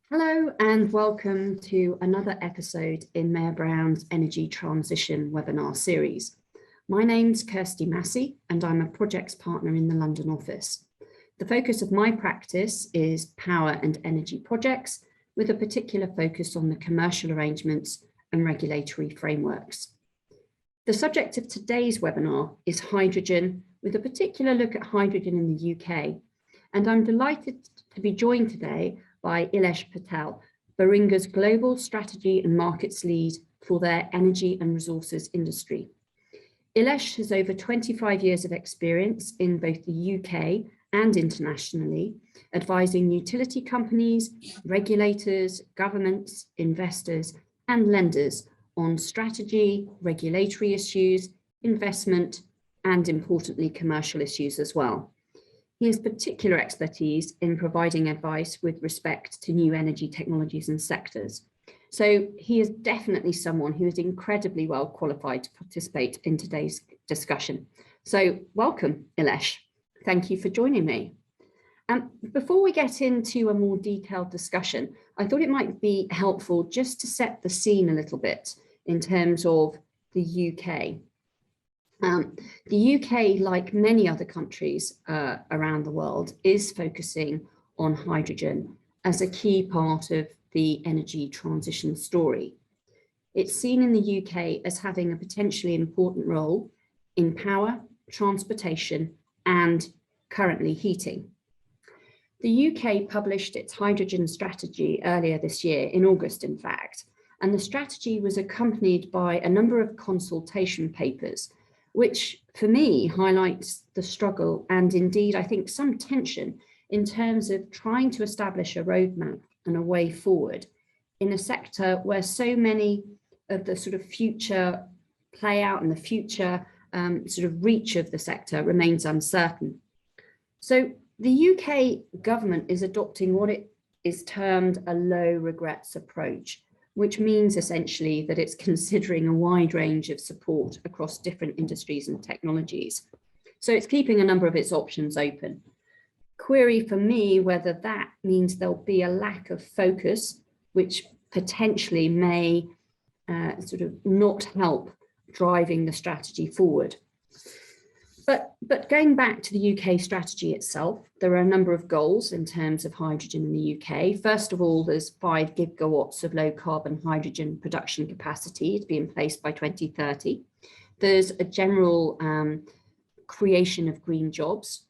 Hello and welcome to another episode in Mayer Brown's Energy Transition webinar series. My name's Kirsty Massey and I'm a projects partner in the London office. The focus of my practice is power and energy projects with a particular focus on the commercial arrangements and regulatory frameworks. The subject of today's webinar is hydrogen, with a particular look at hydrogen in the UK. And I'm delighted to be joined today by Ilesh Patel, Baringa's Global Strategy and Markets Lead for their energy and resources industry. Ilesh has over 25 years of experience in both the UK and internationally, advising utility companies, regulators, governments, investors, and lenders on strategy, regulatory issues, investment, and importantly, commercial issues as well. He has particular expertise in providing advice with respect to new energy technologies and sectors. So he is definitely someone who is incredibly well qualified to participate in today's discussion. So welcome, Ilesh. Thank you for joining me. Before we get into a more detailed discussion, I thought it might be helpful just to set the scene a little bit in terms of the UK. The UK, like many other countries around the world, is focusing on hydrogen as a key part of the energy transition story. It's seen in the UK as having a potentially important role in power, transportation, and currently heating. The UK published its hydrogen strategy earlier this year, in August in fact, and the strategy was accompanied by a number of consultation papers, which for me highlights the struggle and indeed I think some tension in terms of trying to establish a roadmap and a way forward in a sector where so many of the sort of future play out and the future sort of reach of the sector remains uncertain. So the UK government is adopting what it is termed a low regrets approach, which means essentially that it's considering a wide range of support across different industries and technologies. So it's keeping a number of its options open. Query for me whether that means there'll be a lack of focus, which potentially may sort of not help driving the strategy forward. But going back to the UK strategy itself, there are a number of goals in terms of hydrogen in the UK. First of all, there's 5 gigawatts of low carbon hydrogen production capacity to be in place by 2030. There's a general creation of green jobs.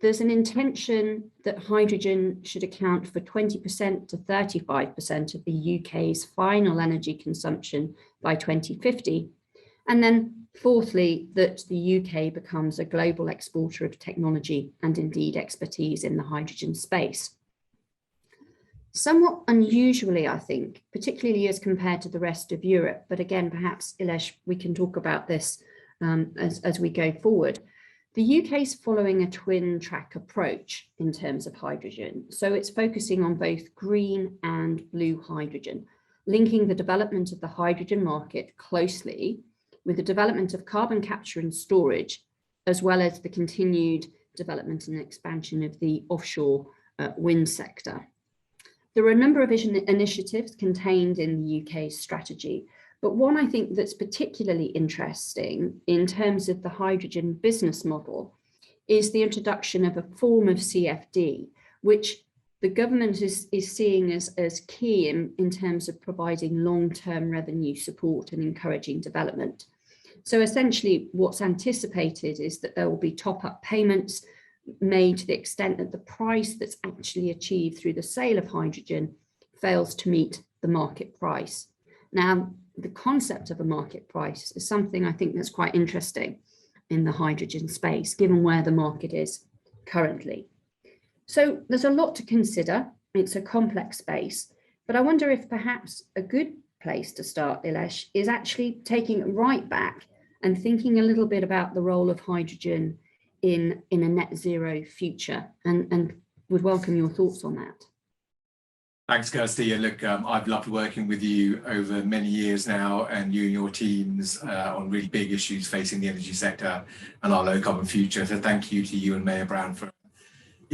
There's an intention that hydrogen should account for 20% to 35% of the UK's final energy consumption by 2050. And then fourthly, that the UK becomes a global exporter of technology and indeed expertise in the hydrogen space. Somewhat unusually, I think, particularly as compared to the rest of Europe, but again, perhaps, Ilesh, we can talk about this as we go forward. The UK is following a twin track approach in terms of hydrogen. So it's focusing on both green and blue hydrogen, linking the development of the hydrogen market closely with the development of carbon capture and storage, as well as the continued development and expansion of the offshore wind sector. There are a number of initiatives contained in the UK's strategy, but one I think that's particularly interesting in terms of the hydrogen business model is the introduction of a form of CFD, which the government is seeing as key in terms of providing long-term revenue support and encouraging development. So essentially what's anticipated is that there will be top-up payments made to the extent that the price that's actually achieved through the sale of hydrogen fails to meet the market price. Now, the concept of a market price is something I think that's quite interesting in the hydrogen space, given where the market is currently. So there's a lot to consider. It's a complex space, but I wonder if perhaps a good place to start, Ilesh, is actually taking it right back and thinking a little bit about the role of hydrogen in a net zero future, and would welcome your thoughts on that. Thanks, Kirsty. And look, I've loved working with you over many years now, and you and your teams on really big issues facing the energy sector and our low carbon future. So thank you to you and Mayer Brown for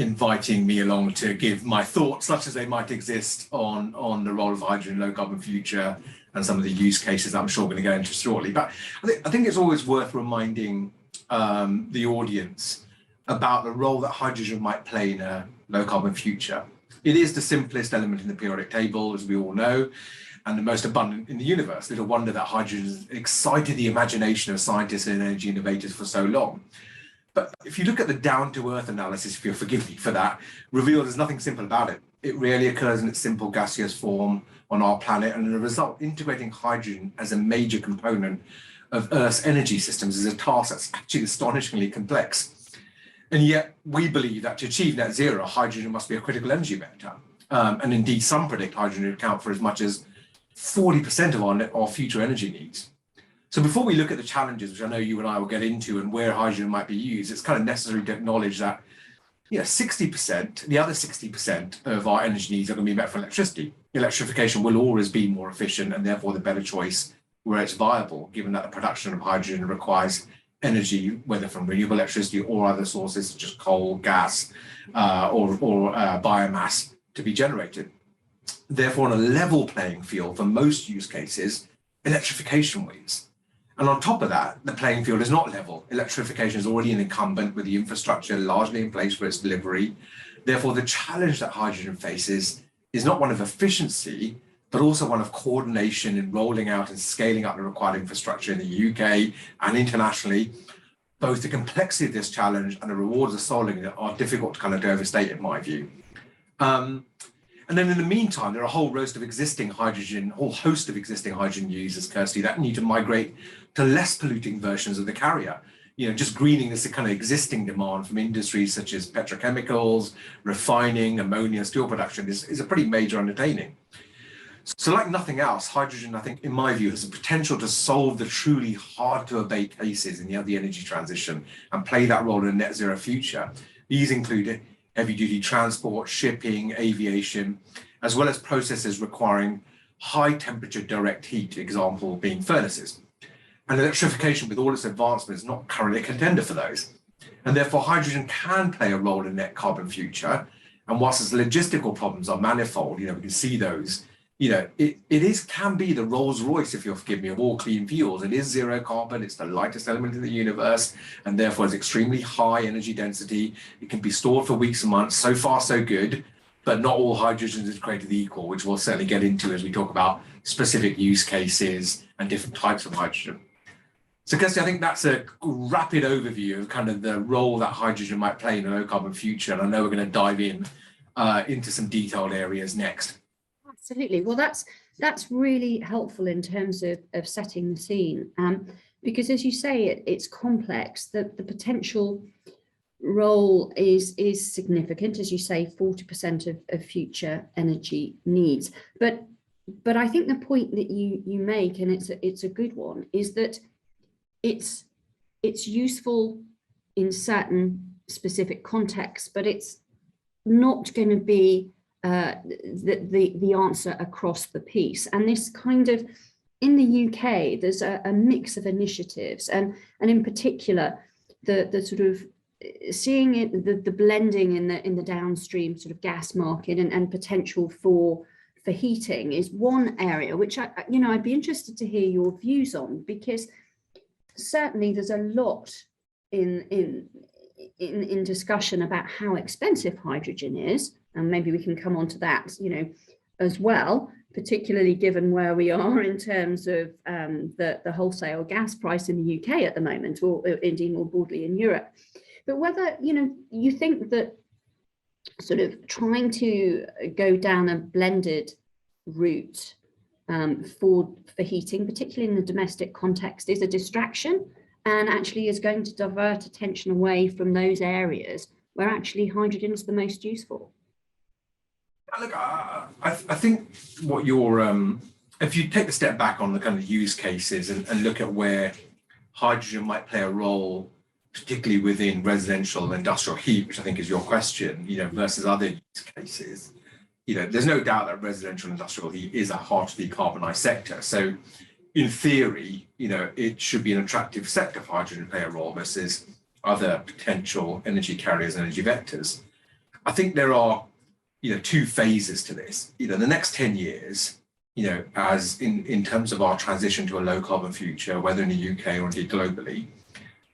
inviting me along to give my thoughts, such as they might exist on the role of hydrogen in low carbon future and some of the use cases I'm sure we're going to go into shortly. But I think it's always worth reminding the audience about the role that hydrogen might play in a low carbon future. It is the simplest element in the periodic table, as we all know, and the most abundant in the universe. Little wonder that hydrogen has excited the imagination of scientists and energy innovators for so long. But if you look at the down-to-earth analysis, if you'll forgive me for that, revealed there's nothing simple about it. It rarely occurs in its simple gaseous form on our planet, and as a result, integrating hydrogen as a major component of Earth's energy systems is a task that's actually astonishingly complex. And yet we believe that to achieve net zero, hydrogen must be a critical energy vector. And indeed, some predict hydrogen to account for as much as 40% of our future energy needs. So before we look at the challenges, which I know you and I will get into, and where hydrogen might be used, it's kind of necessary to acknowledge that 60%, the other 60% of our energy needs are going to be met for electricity. Electrification will always be more efficient and therefore the better choice where it's viable, given that the production of hydrogen requires energy, whether from renewable electricity or other sources such as coal, gas, or biomass to be generated. Therefore, on a level playing field for most use cases, electrification wins. And on top of that, the playing field is not level. Electrification is already an incumbent with the infrastructure largely in place for its delivery. Therefore, the challenge that hydrogen faces is not one of efficiency, but also one of coordination in rolling out and scaling up the required infrastructure in the UK and internationally. Both the complexity of this challenge and the rewards of solving it are difficult to kind of overstate, in my view. And then in the meantime, there are a whole host of existing hydrogen users, Kirsty, that need to migrate to less polluting versions of the carrier. Just greening this kind of existing demand from industries such as petrochemicals, refining, ammonia, steel production is a pretty major undertaking. So like nothing else, hydrogen, I think, in my view, has the potential to solve the truly hard to abate cases in the energy transition and play that role in a net zero future. These include heavy duty transport, shipping, aviation, as well as processes requiring high temperature direct heat, example being furnaces. And electrification, with all its advancements, is not currently a contender for those. And therefore, hydrogen can play a role in net carbon future. And whilst its logistical problems are manifold, we can see those, it can be the Rolls Royce, if you'll forgive me, of all clean fuels. It is zero carbon, it's the lightest element in the universe, and therefore it's extremely high energy density. It can be stored for weeks and months. So far, so good, but not all hydrogen is created equal, which we'll certainly get into as we talk about specific use cases and different types of hydrogen. So Kirsty, I think that's a rapid overview of kind of the role that hydrogen might play in a low carbon future. And I know we're going to dive into some detailed areas next. Absolutely. Well, that's really helpful in terms of setting the scene, because as you say, it's complex. The potential role is significant, as you say, 40% of future energy needs. But I think the point that you make, and it's a good one, is that it's useful in certain specific contexts, but it's not going to be the answer across the piece. And this kind of, in the UK, there's a mix of initiatives, and in particular, the sort of seeing it, the blending in the downstream sort of gas market and potential for heating is one area which I'd be interested to hear your views on, because certainly there's a lot in discussion about how expensive hydrogen is, and maybe we can come on to that, as well, particularly given where we are in terms of the wholesale gas price in the UK at the moment, or indeed more broadly in Europe. But whether, you think that sort of trying to go down a blended route for heating, particularly in the domestic context, is a distraction and actually is going to divert attention away from those areas where actually hydrogen is the most useful. Look, I think what if you take a step back on the kind of use cases and look at where hydrogen might play a role, particularly within residential and industrial heat, which I think is your question, versus other use cases, there's no doubt that residential and industrial heat is a hard to decarbonize sector. So in theory, it should be an attractive sector for hydrogen to play a role versus other potential energy carriers and energy vectors. I think there are, two phases to this. The next 10 years, as in terms of our transition to a low carbon future, whether in the UK or indeed globally,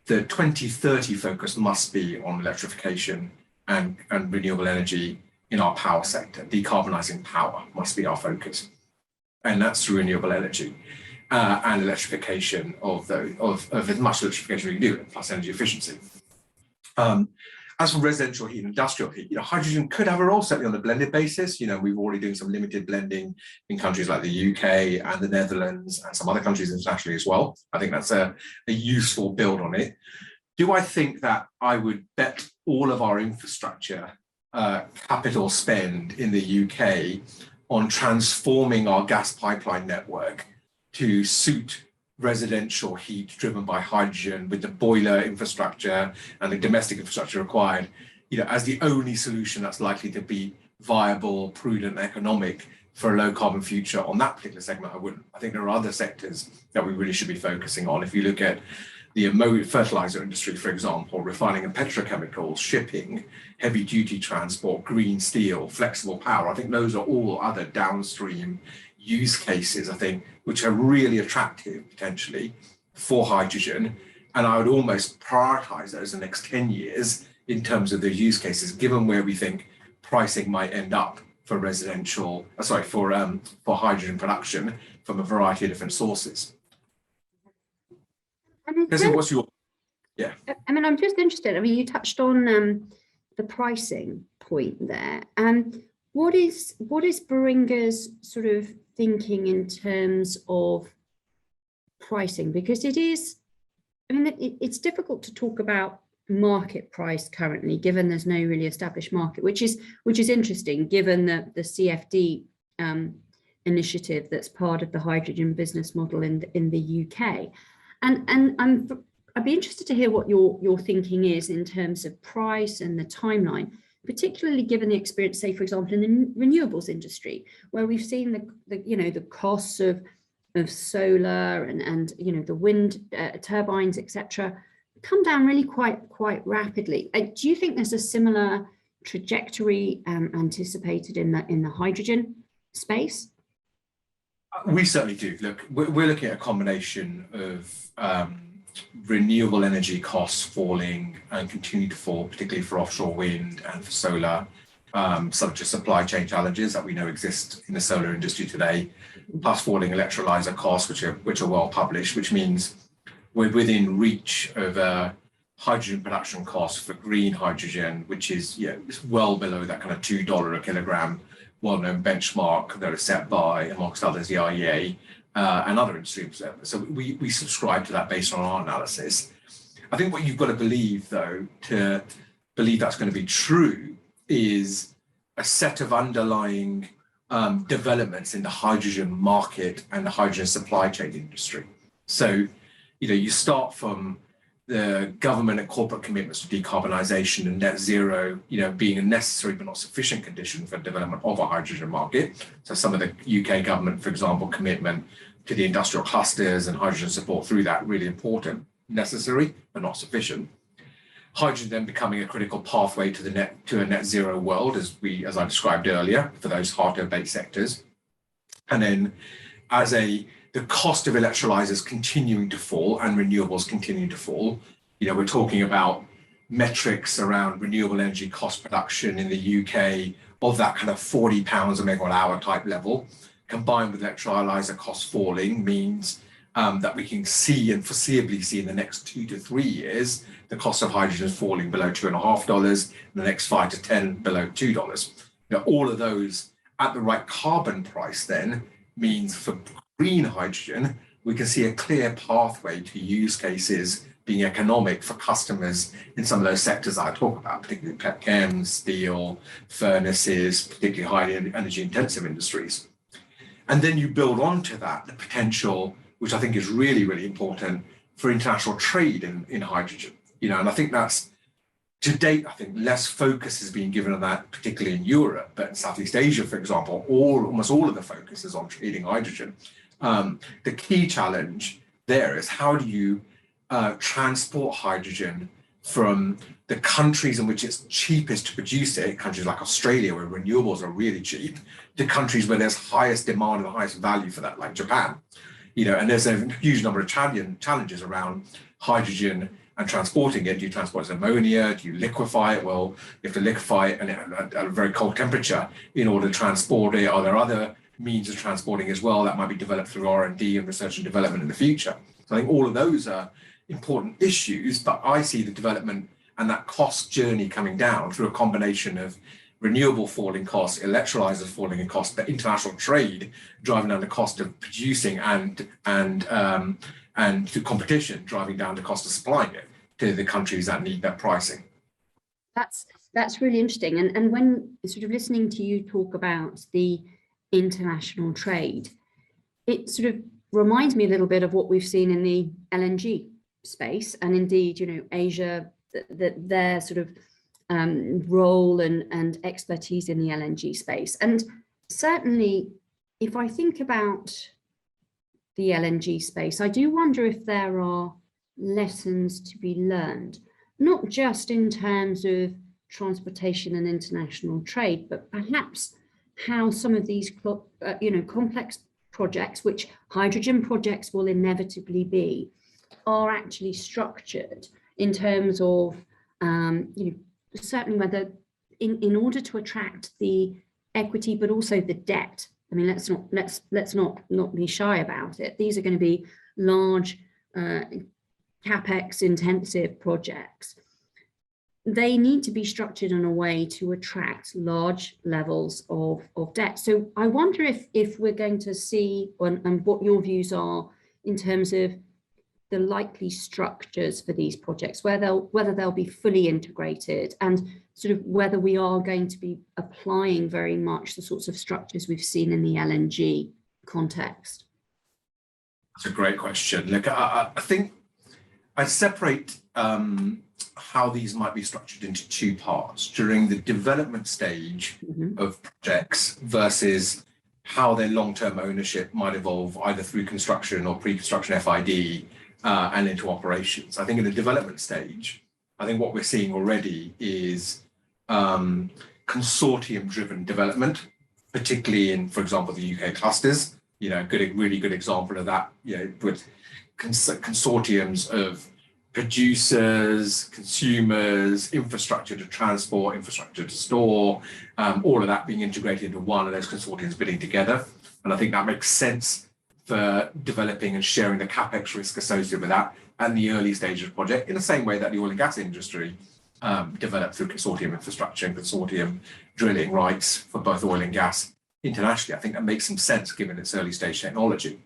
the 2030 focus must be on electrification and renewable energy in our power sector. Decarbonising power must be our focus. And that's through renewable energy and electrification of as much electrification we can do, plus energy efficiency. As for residential heat and industrial heat, hydrogen could have a role, certainly on a blended basis. We've already doing some limited blending in countries like the UK and the Netherlands and some other countries internationally as well. I think that's a useful build on it. Do I think that I would bet all of our infrastructure capital spend in the UK on transforming our gas pipeline network to suit residential heat driven by hydrogen with the boiler infrastructure and the domestic infrastructure required, as the only solution that's likely to be viable, prudent, economic for a low carbon future on that particular segment? I wouldn't. I think there are other sectors that we really should be focusing on. If you look at the fertilizer industry, for example, refining and petrochemicals, shipping, heavy duty transport, green steel, flexible power, I think those are all other downstream use cases, I think, which are really attractive potentially for hydrogen. And I would almost prioritize those in the next 10 years in terms of those use cases, given where we think pricing might end up for for hydrogen production from a variety of different sources. What's your, yeah. I'm just interested. You touched on the pricing point there. What is Baringa's sort of thinking in terms of pricing? Because it is, it's difficult to talk about market price currently, given there's no really established market, which is interesting, given the CFD initiative that's part of the hydrogen business model in the UK. And I'd be interested to hear what your thinking is in terms of price and the timeline, particularly given the experience, say, for example, in the renewables industry, where we've seen the costs of solar and the wind turbines, etc., come down really quite rapidly. Do you think there's a similar trajectory anticipated in the hydrogen space? We certainly do. Look, we're looking at a combination of renewable energy costs falling and continue to fall, particularly for offshore wind and for solar, subject to supply chain challenges that we know exist in the solar industry today, plus falling electrolyzer costs, which are well published, which means we're within reach of hydrogen production costs for green hydrogen, which is it's well below that kind of $2 a kilogram well-known benchmark that is set by, amongst others, the IEA and other industry observers. So we subscribe to that based on our analysis. I think what you've got to believe, though, to believe that's going to be true, is a set of underlying developments in the hydrogen market and the hydrogen supply chain industry. So, you start from the government and corporate commitments to decarbonisation and net zero, being a necessary but not sufficient condition for development of a hydrogen market. So some of the UK government, for example, commitment to the industrial clusters and hydrogen support through that, really important, necessary but not sufficient. Hydrogen then becoming a critical pathway to a net zero world, as I described earlier, for those hard to abate sectors. And then the cost of electrolyzers continuing to fall and renewables continuing to fall. We're talking about metrics around renewable energy cost production in the UK of that kind of £40 a megawatt hour type level, combined with electrolyzer costs falling, means that we can see and foreseeably see in the next 2 to 3 years, the cost of hydrogen is falling below $2.50, in the next 5 to 10 below $2. All of those at the right carbon price then means for green hydrogen, we can see a clear pathway to use cases being economic for customers in some of those sectors that I talk about, particularly petchem, steel, furnaces, particularly highly energy intensive industries. And then you build onto that the potential, which I think is really, really important, for international trade in hydrogen. And I think that's, to date, I think less focus has been given on that, particularly in Europe, but in Southeast Asia, for example, almost all of the focus is on trading hydrogen. The key challenge there is, how do you transport hydrogen from the countries in which it's cheapest to produce it, countries like Australia where renewables are really cheap, to countries where there's highest demand and highest value for that, like Japan. And there's a huge number of challenges around hydrogen and transporting it. Do you transport as ammonia? Do you liquefy it? Well, you have to liquefy it at a very cold temperature in order to transport it. Are there other means of transporting as well that might be developed through R&D and research and development in the future? So I think all of those are important issues, but I see the development and that cost journey coming down through a combination of renewable falling costs, electrolyzers falling in cost, but international trade driving down the cost of producing and through competition driving down the cost of supplying it to the countries that need that pricing. That's really interesting. And when sort of listening to you talk about the international trade, it sort of reminds me a little bit of what we've seen in the LNG space, and indeed, Asia, their sort of role and expertise in the LNG space. And certainly, if I think about the LNG space, I do wonder if there are lessons to be learned, not just in terms of transportation and international trade, but perhaps how some of these complex projects, which hydrogen projects will inevitably be, are actually structured in terms of certainly whether in order to attract the equity, but also the debt. I mean, let's not be shy about it. These are going to be large capex intensive projects. They need to be structured in a way to attract large levels of debt. So I wonder if we're going to see and what your views are in terms of the likely structures for these projects, whether they'll be fully integrated, and sort of whether we are going to be applying very much the sorts of structures we've seen in the LNG context. That's a great question. Look, I think I'd separate how these might be structured into two parts during the development stage of projects versus how their long-term ownership might evolve either through construction or pre-construction FID and into operations. I think in the development stage, I think what we're seeing already is consortium-driven development, particularly in, for example, the UK clusters. Really good example of that. With consortiums of producers, consumers, infrastructure to transport, infrastructure to store, all of that being integrated into one of those consortiums bidding together. And I think that makes sense for developing and sharing the capex risk associated with that and the early stage of the project, in the same way that the oil and gas industry developed through consortium infrastructure and consortium drilling rights for both oil and gas internationally. I think that makes some sense given its early stage technology.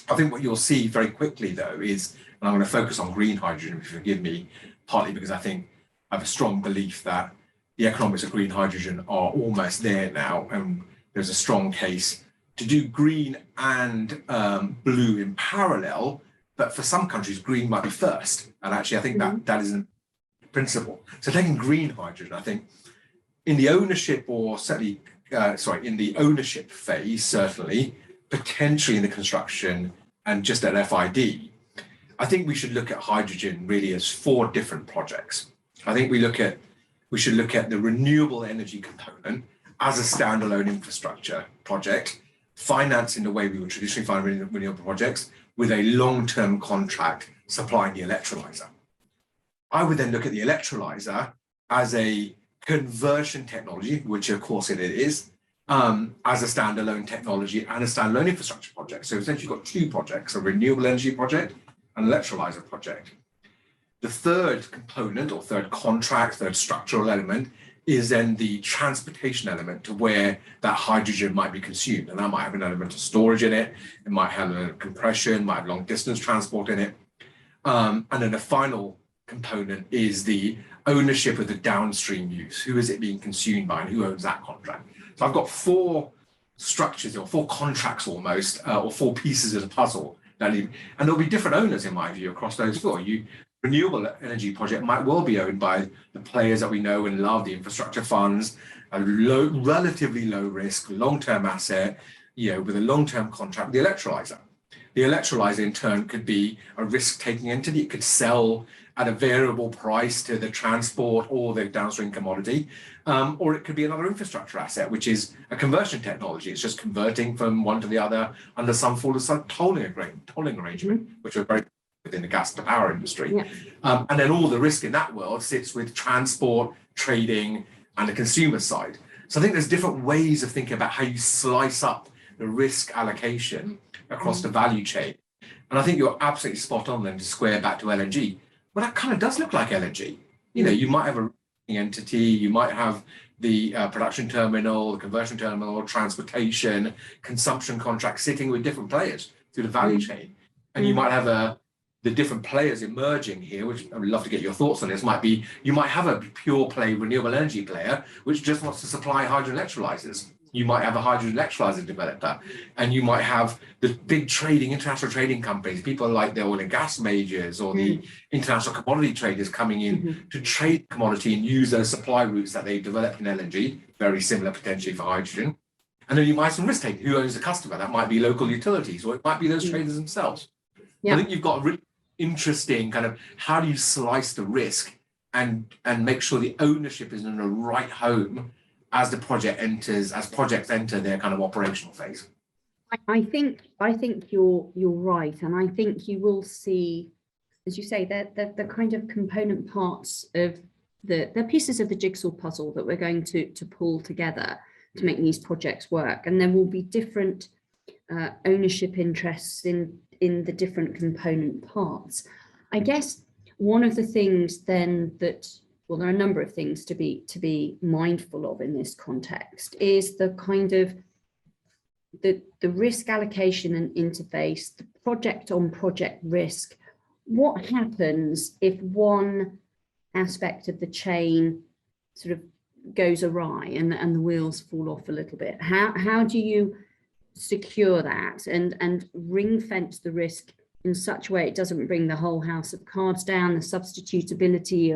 I think what you'll see very quickly, though, is, and I'm going to focus on green hydrogen, if you forgive me, partly because I think I have a strong belief that the economics of green hydrogen are almost there now, and there's a strong case to do green and blue in parallel, but for some countries, green might be first. And actually, I think that is a principle. So taking green hydrogen, I think in the ownership in the ownership phase, certainly, potentially in the construction and just at FID, I think we should look at hydrogen really as 4 different projects. I think we should look at the renewable energy component as a standalone infrastructure project, financed in the way we would traditionally find renewable projects, with a long-term contract supplying the electrolyzer. I would then look at the electrolyzer as a conversion technology, which of course it is, as a standalone technology and a standalone infrastructure project. So essentially you've got 2 projects, a renewable energy project and an electrolyzer project. The third component or third contract, third structural element is then the transportation element to where that hydrogen might be consumed. And that might have an element of storage in it. It might have a compression, might have long distance transport in it. And then the final component is the ownership of the downstream use. Who is it being consumed by and who owns that contract? So I've got 4 structures or 4 contracts almost, or 4 pieces of the puzzle. And there'll be different owners in my view across those 4. Renewable energy project might well be owned by the players that we know and love, the infrastructure funds, a relatively low risk, long-term asset, with a long-term contract, the electrolyzer. The electrolyzer in turn could be a risk-taking entity. It could sell at a variable price to the transport or the downstream commodity, or it could be another infrastructure asset, which is a conversion technology. It's just converting from one to the other under some form of tolling arrangement, which are very within the gas to power industry. Yeah. And then all the risk in that world sits with transport, trading, and the consumer side. So I think there's different ways of thinking about how you slice up the risk allocation across the value chain. And I think you're absolutely spot on then to square back to LNG. Well, that kind of does look like LNG. You know, you might have a entity, you might have the production terminal, the conversion terminal, transportation, consumption contract sitting with different players through the value chain. And you might have the different players emerging here, which I would love to get your thoughts on this, might be, you might have a pure play renewable energy player, which just wants to supply hydrogen electrolyzers. You might have a hydrogen electrolyzer developer, and you might have the big international trading companies, people like the oil and gas majors or the international commodity traders coming in to trade commodity and use those supply routes that they've developed in LNG, very similar potentially for hydrogen. And then you might have some risk taking. Who owns the customer? That might be local utilities, or it might be those traders themselves. I think you've got a really interesting kind of how do you slice the risk and make sure the ownership is in the right home as projects enter their kind of operational phase. I think you're right, and I think you will see, as you say, the kind of component parts of the pieces of the jigsaw puzzle that we're going to pull together to make these projects work, and there will be different ownership interests in the different component parts. I guess one of the things then that, well, there are a number of things to be mindful of in this context is the kind of the risk allocation and interface, the project on project risk. What happens if one aspect of the chain sort of goes awry and the wheels fall off a little bit? How do you secure that and ring fence the risk in such a way it doesn't bring the whole house of cards down, the substitutability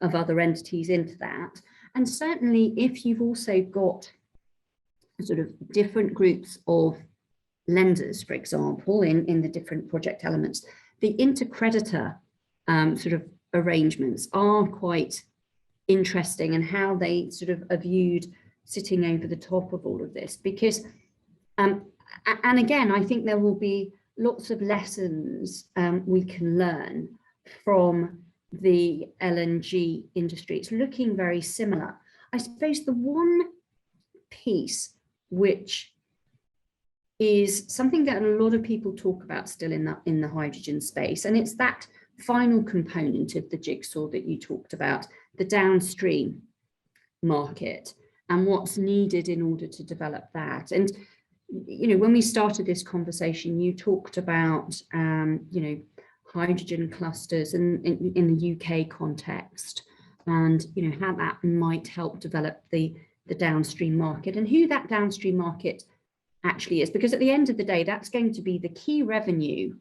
of other entities into that? And certainly if you've also got sort of different groups of lenders, for example, in the different project elements, the intercreditor sort of arrangements are quite interesting, and how they sort of are viewed sitting over the top of all of this, because and again, I think there will be lots of lessons we can learn from the LNG industry. It's looking very similar. I suppose the one piece which is something that a lot of people talk about still in the hydrogen space, and it's that final component of the jigsaw that you talked about, the downstream market and what's needed in order to develop that. And you know, when we started this conversation, you talked about you know, hydrogen clusters in the UK context, and you know, how that might help develop the downstream market and who that downstream market actually is, because at the end of the day, that's going to be the key revenue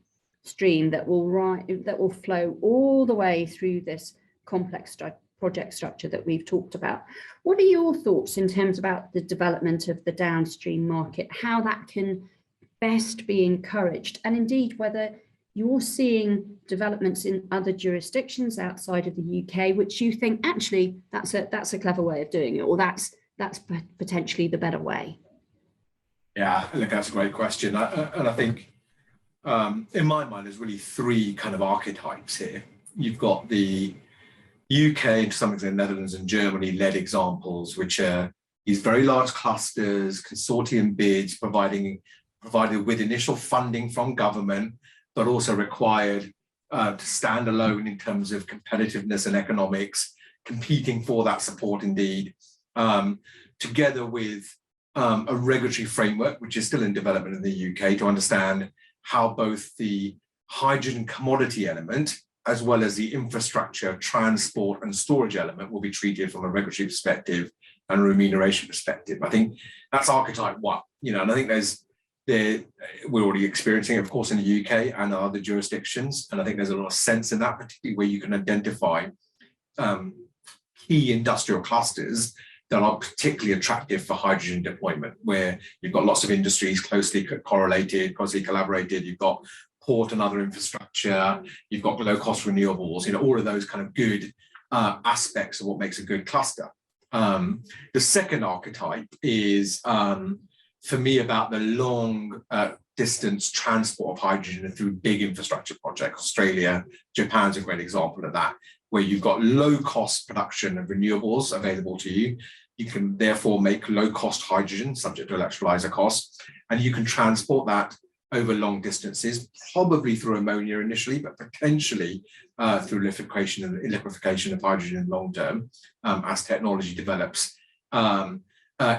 stream that will flow all the way through this complex project structure that we've talked about. What are your thoughts in terms about the development of the downstream market, how that can best be encouraged, and indeed whether you're seeing developments in other jurisdictions outside of the UK, which you think actually that's a clever way of doing it, or that's potentially the better way? Yeah, I think that's a great question. And I think in my mind, there's really three kind of archetypes here. You've got the UK, and to some extent Netherlands and Germany led examples, which are these very large clusters, consortium bids provided with initial funding from government, but also required to stand alone in terms of competitiveness and economics, competing for that support indeed, together with a regulatory framework, which is still in development in the UK, to understand how both the hydrogen commodity element, as well as the infrastructure, transport and storage element will be treated from a regulatory perspective and a remuneration perspective. I think that's archetype one, you know, and I think we're already experiencing it, of course, in the UK and other jurisdictions. And I think there's a lot of sense in that, particularly where you can identify key industrial clusters that are particularly attractive for hydrogen deployment, where you've got lots of industries closely correlated, closely collaborated. You've got port and other infrastructure, you've got low cost renewables, all of those kind of good aspects of what makes a good cluster. The second archetype is, for me, about the long distance transport of hydrogen through big infrastructure projects. Australia, Japan's a great example of that, where you've got low cost production of renewables available to you. You can therefore make low cost hydrogen subject to electrolyzer costs, and you can transport that over long distances, probably through ammonia initially, but potentially through liquefaction of hydrogen long term, as technology develops,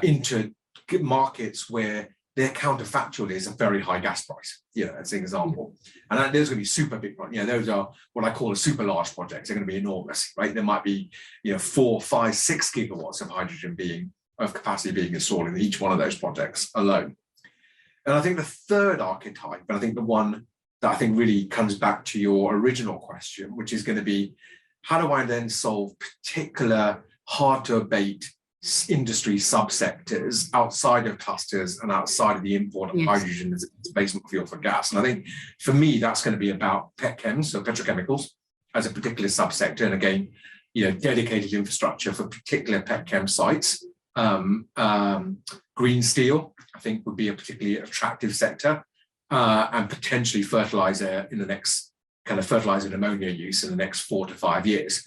into markets where their counterfactual is a very high gas price, as an example. And there's going to be super big, those are what I call a super large projects. They're going to be enormous, right? There might be, 4, 5, 6 gigawatts of hydrogen capacity being installed in each one of those projects alone. And I think the third archetype, and I think the one that I think really comes back to your original question, which is going to be, how do I then solve particular hard to abate industry subsectors outside of clusters and outside of the import of hydrogen as a replacement fuel for gas? And I think for me, that's going to be about petchems, so petrochemicals, as a particular subsector. And again, dedicated infrastructure for particular petchem sites. Green steel, I think, would be a particularly attractive sector, and potentially fertilizer in the next fertilizer and ammonia use in the next 4 to 5 years.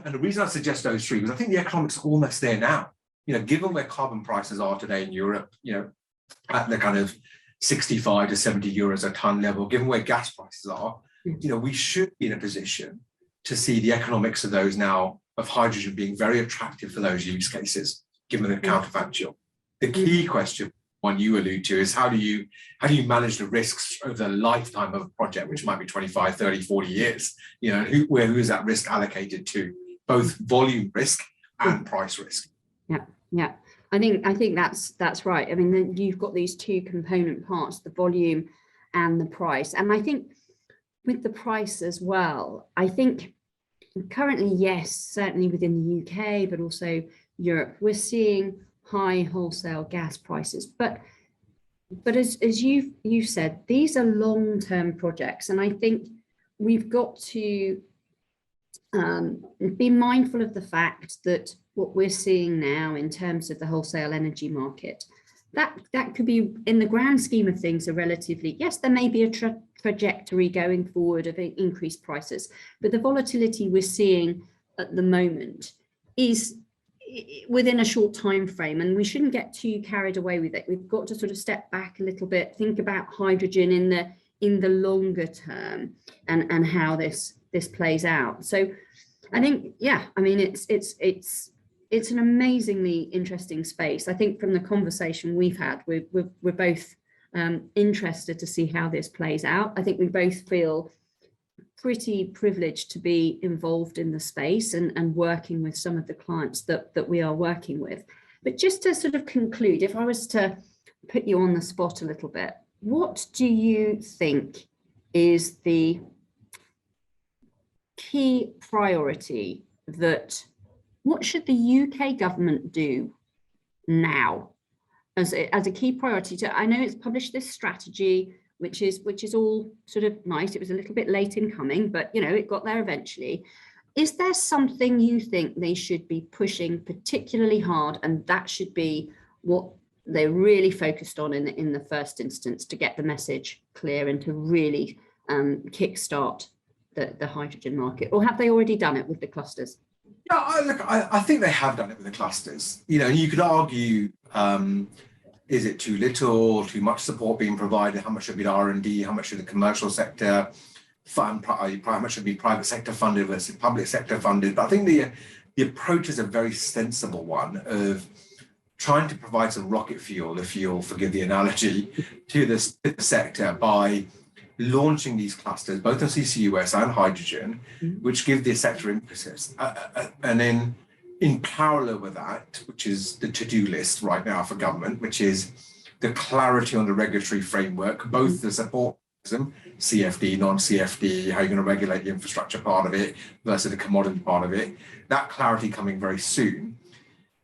And the reason I suggest those three is I think the economics are almost there now. Given where carbon prices are today in Europe, at the kind of 65 to 70 euros a ton level, given where gas prices are, we should be in a position to see the economics of those now of hydrogen being very attractive for those use cases, given the counterfactual. The key question, one you allude to, is how do you manage the risks over the lifetime of a project, which might be 25, 30, 40 years? Who is that risk allocated to, both volume risk and price risk? Yeah. I think that's right. I mean, you've got these two component parts, the volume and the price. And I think with the price as well, I think currently, yes, certainly within the UK, but also Europe, we're seeing high wholesale gas prices. But as you've said, these are long-term projects. And I think we've got to be mindful of the fact that what we're seeing now in terms of the wholesale energy market, that could be, in the grand scheme of things, a relatively, yes, there may be a trajectory going forward of increased prices, but the volatility we're seeing at the moment is within a short time frame, and we shouldn't get too carried away with it. We've got to sort of step back a little bit, think about hydrogen in the longer term, and how this plays out. So I think, it's an amazingly interesting space. I think from the conversation we've had, we're both interested to see how this plays out. I think we both feel pretty privileged to be involved in the space and working with some of the clients that we are working with. But just to sort of conclude, if I was to put you on the spot a little bit, what do you think is the key priority what should the UK government do now as a key priority? I know it's published this strategy, which is all sort of nice. It was a little bit late in coming, but it got there eventually. Is there something you think they should be pushing particularly hard, and that should be what they're really focused on in the first instance to get the message clear and to really kickstart the hydrogen market? Or have they already done it with the clusters? Yeah, I think they have done it with the clusters. You could argue, is it too little, too much support being provided? How much should be R&D? How much should the commercial sector fund? How much should be private sector funded versus public sector funded? But I think the approach is a very sensible one of trying to provide some rocket fuel, if you'll forgive the analogy, to the sector by launching these clusters, both on CCUS and hydrogen, which give the sector impetus. And then in parallel with that, which is the to-do list right now for government, which is the clarity on the regulatory framework, both the support mechanism, CFD, non-CFD, how you're going to regulate the infrastructure part of it versus the commodity part of it, that clarity coming very soon.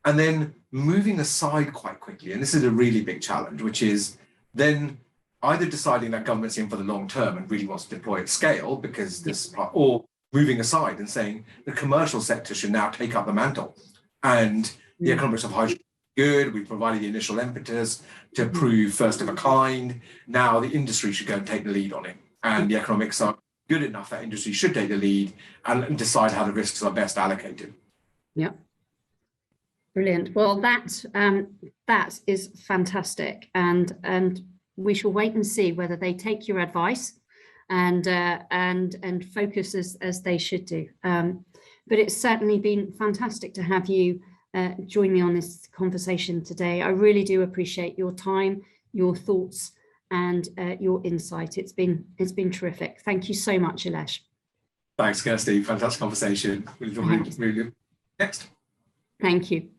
And then moving aside quite quickly, and this is a really big challenge, which is then either deciding that government's in for the long term and really wants to deploy at scale because this, or moving aside and saying the commercial sector should now take up the mantle, and the economics of hydrogen is good. We've provided the initial impetus to prove first of a kind. Now the industry should go and take the lead on it, and the economics are good enough that industry should take the lead and decide how the risks are best allocated. Yeah. Brilliant. Well, that is fantastic, and we shall wait and see whether they take your advice and focus as they should do. But it's certainly been fantastic to have you join me on this conversation today. I really do appreciate your time, your thoughts, and your insight. It's been terrific. Thank you so much, Ilesh. Thanks, Kirsty. Fantastic conversation. Really. Next. Thank you.